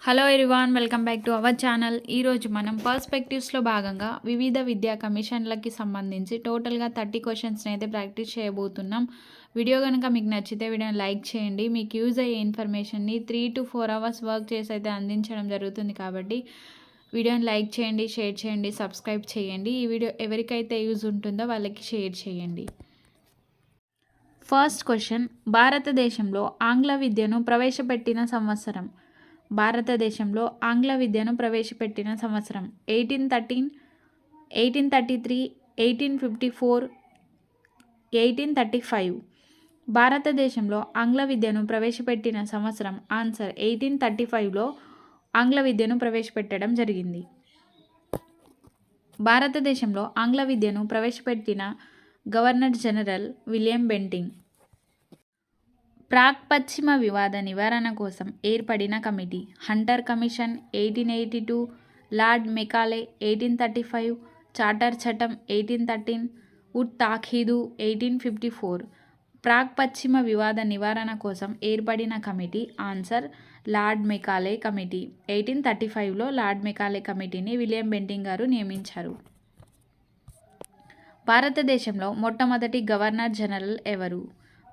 Hello everyone, welcome back to our channel. ఈరోజు మనం పర్స్పెక్టివ్స్లో భాగంగా వివిధ విద్యా కమిషన్లకి సంబంధించి టోటల్గా 30 క్వశ్చన్స్ని అయితే ప్రాక్టీస్ చేయబోతున్నాం. వీడియో కనుక మీకు నచ్చితే వీడియోని లైక్ చేయండి. మీకు యూజ్ అయ్యే ఇన్ఫర్మేషన్ని 3 to 4 అవర్స్ వర్క్ చేసి అయితే అందించడం జరుగుతుంది కాబట్టి వీడియోని లైక్ చేయండి, షేర్ చేయండి, సబ్స్క్రైబ్ చేయండి. ఈ వీడియో ఎవరికైతే యూజ్ ఉంటుందో వాళ్ళకి షేర్ చేయండి. ఫస్ట్ క్వశ్చన్, భారతదేశంలో ఆంగ్ల విద్యను ప్రవేశపెట్టిన సంవత్సరం. భారతదేశంలో ఆంగ్ల విద్యను ప్రవేశపెట్టిన సంవత్సరం 1813, 1833, 1854, 1835. భారతదేశంలో ఆంగ్ల విద్యను ప్రవేశపెట్టిన సంవత్సరం ఆన్సర్ 1835లో ఆంగ్ల విద్యను ప్రవేశపెట్టడం జరిగింది. భారతదేశంలో ఆంగ్ల విద్యను ప్రవేశపెట్టిన గవర్నర్ జనరల్ విలియం బెంటింగ్. ప్రాక్ పశ్చిమ వివాద నివారణ కోసం ఏర్పడిన committee Hunter commission 1882, lord Macaulay 1835, charter చట్టం 1813, ఉడ్ తాఖీదు 1854. ప్రాక్ పశ్చిమ వివాద నివారణ కోసం ఏర్పడిన committee answer Lord Macaulay committee. 1835లో లార్డ్ మెకాలే కమిటీని విలియం బెంటింగ్ గారు నియమించారు. భారతదేశంలో మొట్టమొదటి గవర్నర్ జనరల్ ఎవరు?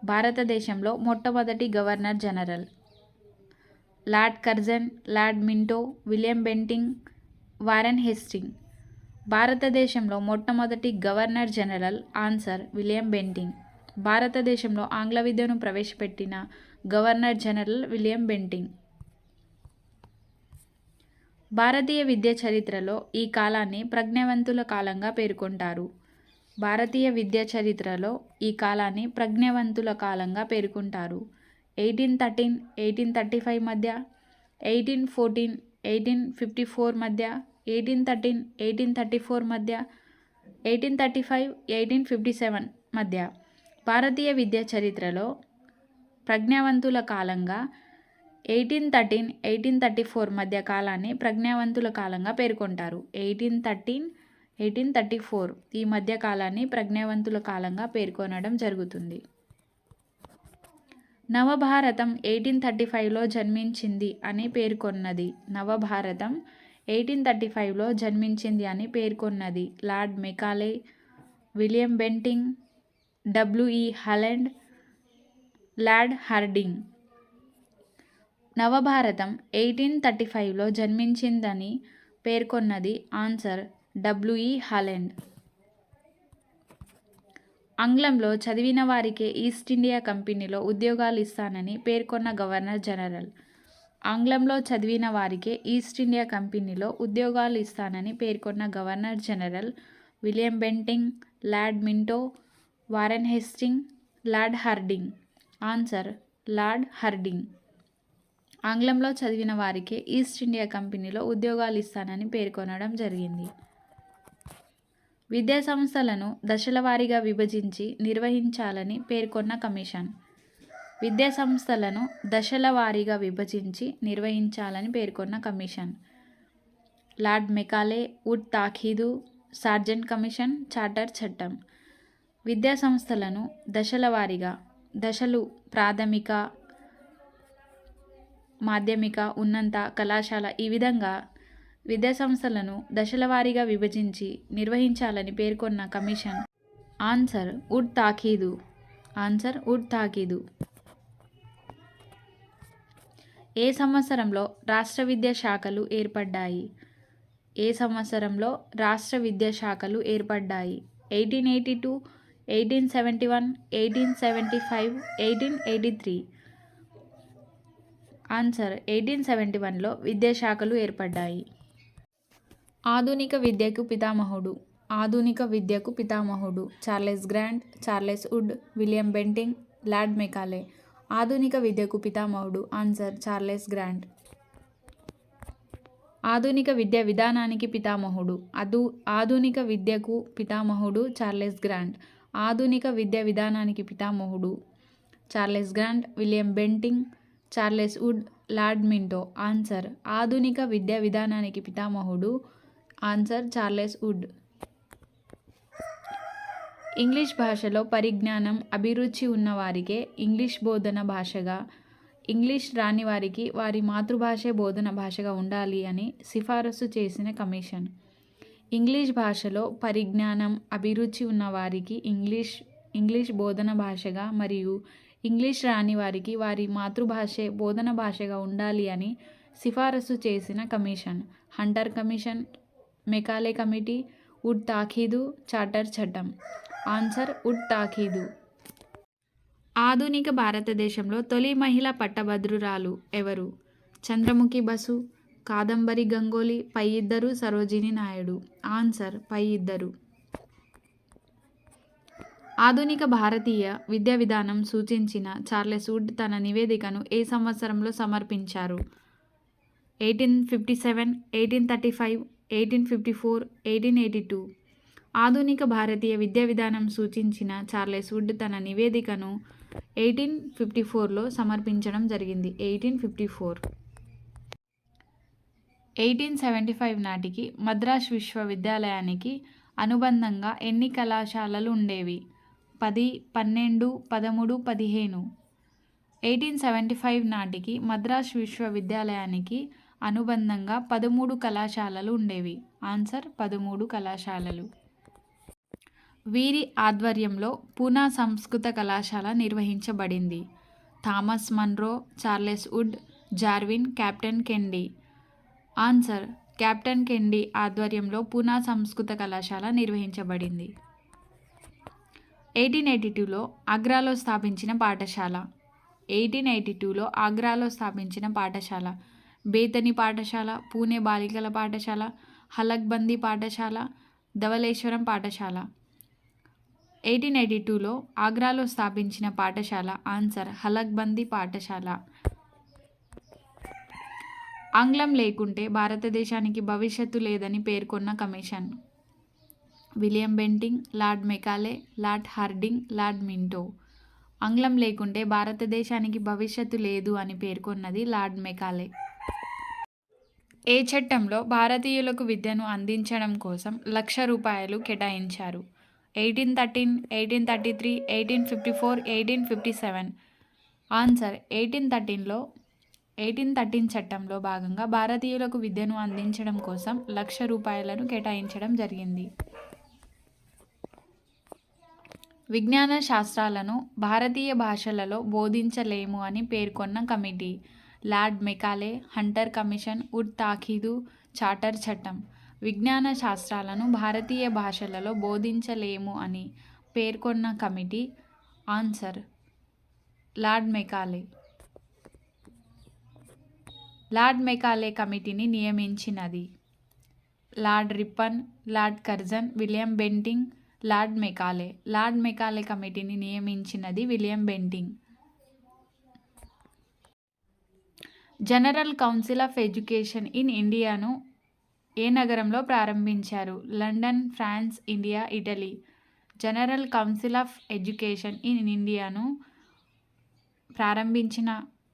భారతదేశంలో మొట్టమొదటి governor general Lord Curzon, Lord Minto, William Bentinck, Warren Hasting. భారతదేశంలో మొట్టమొదటి governor general answer William Bentinck. భారతదేశంలో ఆంగ్ల విద్యను ప్రవేశపెట్టిన గవర్నర్ జనరల్ విలియం బెంటింగ్. భారతీయ విద్య చరిత్రలో ఈ కాలాన్ని ప్రజ్ఞావంతుల కాలంగా పేర్కొంటారు. భారతీయ విద్యా చరిత్రలో ఈ కాలాన్ని ప్రజ్ఞావంతుల కాలంగా పేర్కొంటారు. 1813, 1835 మధ్య, 1814, 1854 మధ్య, 1813, 1834 మధ్య, 1835, 1857 మధ్య. భారతీయ విద్యా చరిత్రలో ప్రజ్ఞావంతుల కాలంగా 1813, 1834 మధ్య కాలాన్ని ప్రజ్ఞావంతుల కాలంగా పేర్కొంటారు. 1813, 1834 ఈ మధ్య కాలాన్ని ప్రజ్ఞావంతుల కాలంగా పేర్కొనడం జరుగుతుంది. నవభారతం 1835లో జన్మించింది అని పేర్కొన్నది. నవభారతం 1835లో జన్మించింది అని పేర్కొన్నది Lord Macaulay, William Bentinck, W E Holland, Lord Harding. నవభారతం 1835లో జన్మించిందని పేర్కొన్నది ఆన్సర్ డబ్ల్యూఈ హాలండ్. ఆంగ్లంలో చదివిన వారికే ఈస్ట్ ఇండియా కంపెనీలో ఉద్యోగాలు ఇస్తానని పేర్కొన్న గవర్నర్ జనరల్. ఆంగ్లంలో చదివిన వారికే ఈస్ట్ ఇండియా కంపెనీలో ఉద్యోగాలు ఇస్తానని పేర్కొన్న governor general William Bentinck, lord Minto, Warren Hasting, lord Hardinge. Answer lord Hardinge. ఆంగ్లంలో చదివిన వారికే ఈస్ట్ ఇండియా కంపెనీలో ఉద్యోగాలు ఇస్తానని పేర్కొనడం జరిగింది. విద్యా సంస్థలను దశల వారీగా విభజించి నిర్వహించాలని పేర్కొన్న కమిషన్. విద్యా సంస్థలను దశల వారీగా విభజించి నిర్వహించాలని పేర్కొన్న కమిషన్ లార్డ్ మెకాలే, ఉడ్ తాఖీదు, సార్జెంట్ కమిషన్, చార్టర్ చట్టం. విద్యా సంస్థలను దశల వారీగా, దశలు ప్రాథమిక, మాధ్యమిక, ఉన్నత, కళాశాల ఈ విధంగా విద్యాసంస్థలను దశల వారీగా విభజించి నిర్వహించాలని పేర్కొన్న కమిషన్ ఆన్సర్ ఉడ్ తాఖీదు. ఆన్సర్ ఉడ్ తాఖీదు. ఏ సంవత్సరంలో రాష్ట్ర విద్యా శాఖలు ఏర్పడ్డాయి? ఏ సంవత్సరంలో రాష్ట్ర విద్యా శాఖలు ఏర్పడ్డాయి? 1882, 1871, 1875, 1883. ఆన్సర్ 1871లో విద్యాశాఖలు ఏర్పడ్డాయి. ఆధునిక విద్యకు పితామహుడు. ఆధునిక విద్యకు పితామహుడు Charles grant, Charles would, William Bentinck, Lord Macaulay. ఆధునిక విద్యకు పితామహుడు ఆన్సర్ చార్లెస్ గ్రాంట్. ఆధునిక విద్యా విధానానికి పితామహుడు. ఆధునిక విద్యకు పితామహుడు చార్లెస్ గ్రాంట్. ఆధునిక విద్యా విధానానికి పితామహుడు Charles grant, William Bentinck, Charles would, lord Minto. Answer ఆధునిక విద్యా విధానానికి పితామహుడు ఆన్సర్ చార్లెస్ వుడ్. ఇంగ్లీష్ భాషలో పరిజ్ఞానం, అభిరుచి ఉన్నవారికే ఇంగ్లీష్ బోధన భాషగా ఇంగ్లీష్ రాని వారికి వారి మాతృభాషే బోధన భాషగా ఉండాలి అని సిఫారసు చేసిన కమిషన్. ఇంగ్లీష్ భాషలో పరిజ్ఞానం, అభిరుచి ఉన్న వారికి ఇంగ్లీష్ బోధన భాషగా మరియు ఇంగ్లీష్ రాని వారికి వారి మాతృభాషే బోధన భాషగా ఉండాలి అని సిఫారసు చేసిన commission. Hunter commission, Macaulay committee, Wood తాఖీదు, చార్టర్ చట్టం. ఆన్సర్ వుడ్ తాఖీదు. ఆధునిక భారతదేశంలో తొలి మహిళా పట్టభద్రురాలు ఎవరు? చంద్రముఖి బసు, కాదంబరి గంగోలీ, పై ఇద్దరు, సరోజిని నాయుడు. ఆన్సర్ పై ఇద్దరు. ఆధునిక భారతీయ విద్యా విధానం సూచించిన చార్లెస్ వుడ్ తన నివేదికను ఏ సంవత్సరంలో సమర్పించారు? 1857, 1835, 1854, 1882. ఆధునిక భారతీయ విద్యా విధానం సూచించిన చార్లెస్ వుడ్ తన నివేదికను 1854లో సమర్పించడం జరిగింది. 1854. 1875 నాటికి మద్రాస్ విశ్వవిద్యాలయానికి అనుబంధంగా ఎన్ని కళాశాలలు ఉండేవి? 10, 12, 13, 15. 1875 నాటికి మద్రాస్ విశ్వవిద్యాలయానికి అనుబంధంగా 13 కళాశాలలు ఉండేవి. ఆన్సర్ 13 కళాశాలలు. వీరి ఆధ్వర్యంలో పూనా సంస్కృత కళాశాల నిర్వహించబడింది. థామస్ మన్రో, చార్లెస్ వుడ్, జార్విన్, captain Candy. Answer captain Candy ఆధ్వర్యంలో పూనా సంస్కృత కళాశాల నిర్వహించబడింది. 1882లో ఆగ్రాలో స్థాపించిన పాఠశాల. 1882లో ఆగ్రాలో స్థాపించిన పాఠశాల. బేతని పాఠశాల, పూణే బాలికల పాఠశాల, హలక్బందీ పాఠశాల, ధవళేశ్వరం పాఠశాల. 1882లో ఆగ్రాలో స్థాపించిన పాఠశాల. ఆన్సర్ హలక్బందీ పాఠశాల. ఆంగ్లం లేకుంటే భారతదేశానికి భవిష్యత్తు లేదని పేర్కొన్న commission. William Bentinck, Lord Macaulay, lord Hardinge, lord Minto. ఆంగ్లం లేకుంటే భారతదేశానికి భవిష్యత్తు లేదు అని పేర్కొన్నది లార్డ్ మెకాలే. ఏ చట్టంలో భారతీయులకు విద్యను అందించడం కోసం ₹1,00,000 కేటాయించారు? 1813, 1833, 1854, 1857. ఆన్సర్ 1813 చట్టంలో భాగంగా భారతీయులకు విద్యను అందించడం కోసం ₹1,00,000 కేటాయించడం జరిగింది. విజ్ఞాన శాస్త్రాలను భారతీయ భాషలలో బోధించలేము అని పేర్కొన్న కమిటీ. Lord Macaulay, Hunter commission, Wood తాఖీదు, చార్టర్ చట్టం. విజ్ఞాన శాస్త్రాలను భారతీయ భాషలలో బోధించలేము అని పేర్కొన్న కమిటీ. Answer Lord Macaulay. Lord Macaulay కమిటీని నియమించినది Lord Ripon, Lord Curzon, William Bentinck, Lord Macaulay. Lord Macaulay కమిటీని నియమించినది William Bentinck. General council of education in ఇండియాను ఏ నగరంలో ప్రారంభించారు? London, France, India, Italy. General council of education in ఇండియాను ప్రారంభించిన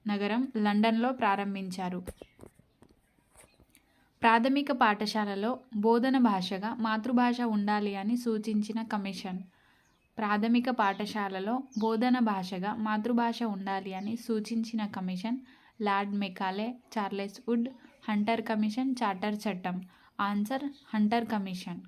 నగరం లండన్లో ప్రారంభించారు. ప్రాథమిక పాఠశాలలో బోధన భాషగా మాతృభాష ఉండాలి అని సూచించిన కమిషన్. ప్రాథమిక పాఠశాలలో బోధన భాషగా మాతృభాష ఉండాలి అని సూచించిన commission. Lord Macaulay, Charles Wood, Hunter commission, charter చట్టం. Answer Hunter commission.